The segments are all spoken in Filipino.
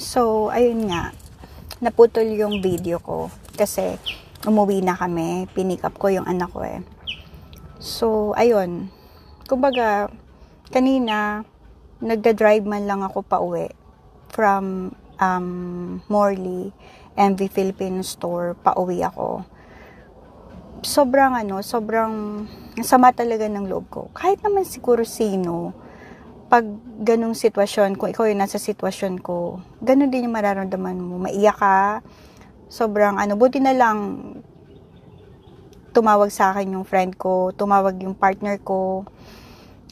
So, ayun nga, naputol yung video ko kasi umuwi na kami, pinick up ko yung anak ko eh. So, ayun, kumbaga, kanina, nagda-drive man lang ako pauwi from Morley, MV Philippine Store, pauwi ako. Sobrang sama talaga ng loob ko. Kahit naman siguro sino, pag ganung sitwasyon, kung ikaw yung nasa sitwasyon ko, ganun din yung mararamdaman mo. Maiyak ka, buti na lang, tumawag sa akin yung friend ko, tumawag yung partner ko.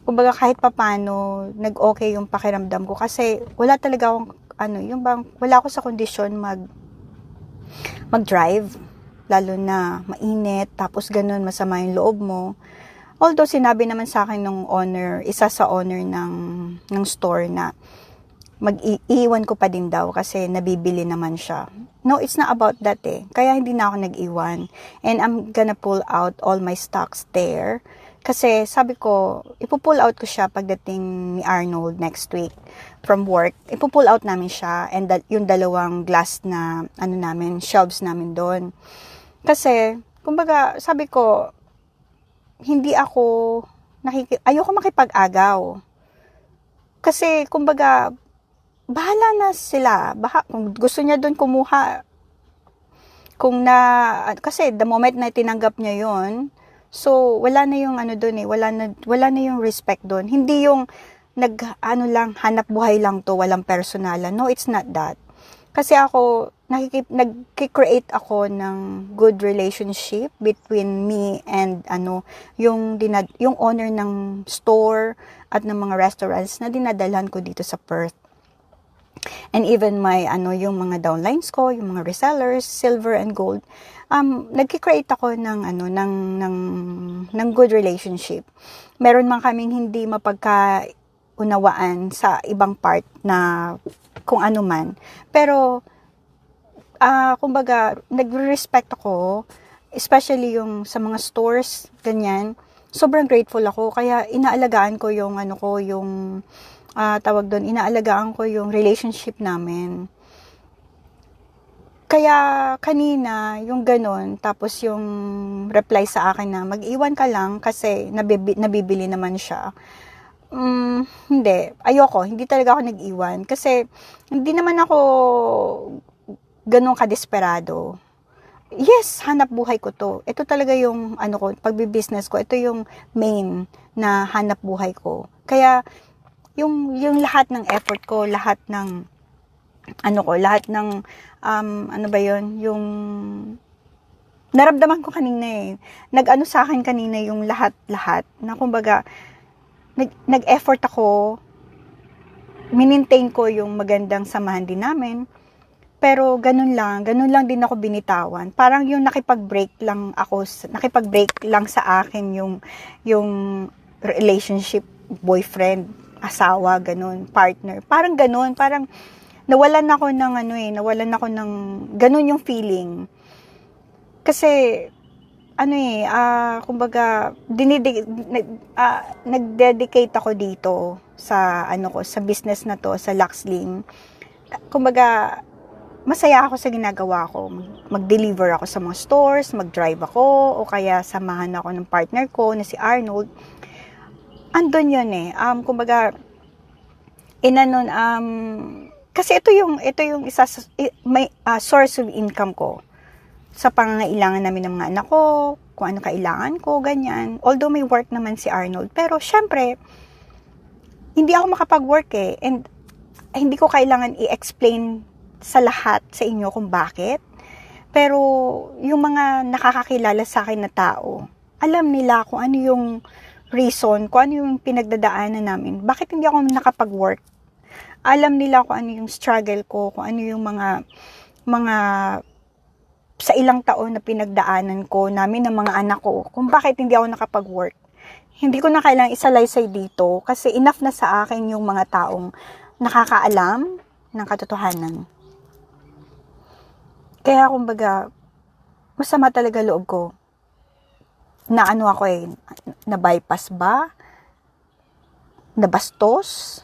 Kumbaga kahit papano, nag-okay yung pakiramdam ko. Kasi wala talaga akong, wala ako sa kondisyon mag-drive. Lalo na mainit, tapos ganun, masama yung loob mo. Although sinabi naman sa akin nung owner, isa sa owner ng store na mag-iwan ko pa din daw kasi nabibili naman siya. No, it's not about that eh. Kaya hindi na ako nag-iwan. And I'm gonna pull out all my stocks there. Kasi sabi ko, ipupull out ko siya pagdating ni Arnold next week from work. Ipupull out namin siya and yung dalawang glass na shelves namin doon. Kasi, kumbaga, sabi ko, ayoko makipag-agaw. Kasi, kumbaga, bahala na sila. Kung gusto niya doon kumuha, kasi the moment na tinanggap niya yon, so, wala na yung doon eh, wala na yung respect doon. Hindi yung, hanap buhay lang to, walang personalan. No, it's not that. Kasi ako, nag-create ako ng good relationship between me and yung owner ng store at ng mga restaurants na dinadalhan ko dito sa Perth. And even yung mga downlines ko, yung mga resellers, silver and gold, nag-create ako ng good relationship. Meron man kaming hindi mapagkaunawaan sa ibang part na kung ano man. Pero, kumbaga, nagre-respect ako, especially yung sa mga stores, ganyan. Sobrang grateful ako. Kaya, inaalagaan ko yung, inaalagaan ko yung relationship namin. Kaya, kanina, yung ganun, tapos yung reply sa akin na, mag-iwan ka lang kasi nabibili naman siya. Hindi talaga ako nag-iwan kasi hindi naman ako ganun kadesperado. Yes, hanap buhay ko to. Ito talaga yung pagbi-business ko. Ito yung main na hanap buhay ko. Kaya yung lahat ng effort ko, lahat ng yung naramdaman ko kanina eh. Nag-ano sa akin kanina yung lahat na kumbaga nag-effort ako, minintain ko yung magandang samahan din namin, pero ganun lang din ako binitawan. Parang yung nakipag-break lang sa akin yung relationship, boyfriend, asawa, ganun, partner. Parang ganun, parang nawalan ako ng ganun yung feeling. Kasi kumbaga, nag-dedicate ako dito sa sa business na to, sa Luxling. Kumbaga, masaya ako sa ginagawa ko. Mag-deliver ako sa mga stores, mag-drive ako, o kaya samahan ako ng partner ko na si Arnold. Andun yun eh. Kumbaga, kasi ito yung isa may source of income ko sa pangangailangan namin ng mga anak ko, kung ano kailangan ko, ganyan. Although may work naman si Arnold, pero syempre, hindi ako makapag-work eh, and hindi ko kailangan i-explain sa lahat sa inyo kung bakit. Pero, yung mga nakakakilala sa akin na tao, alam nila kung ano yung reason, kung ano yung pinagdadaanan namin, bakit hindi ako nakapag-work. Alam nila kung ano yung struggle ko, kung ano yung mga sa ilang taon na pinagdaanan ko, namin ng mga anak ko, kung bakit hindi ako nakapag-work. Hindi ko na kailangang isalaysay dito kasi enough na sa akin yung mga taong nakakaalam ng katotohanan. Kaya kumbaga, masama talaga loob ko. Na ako na bypass ba? Nabastos?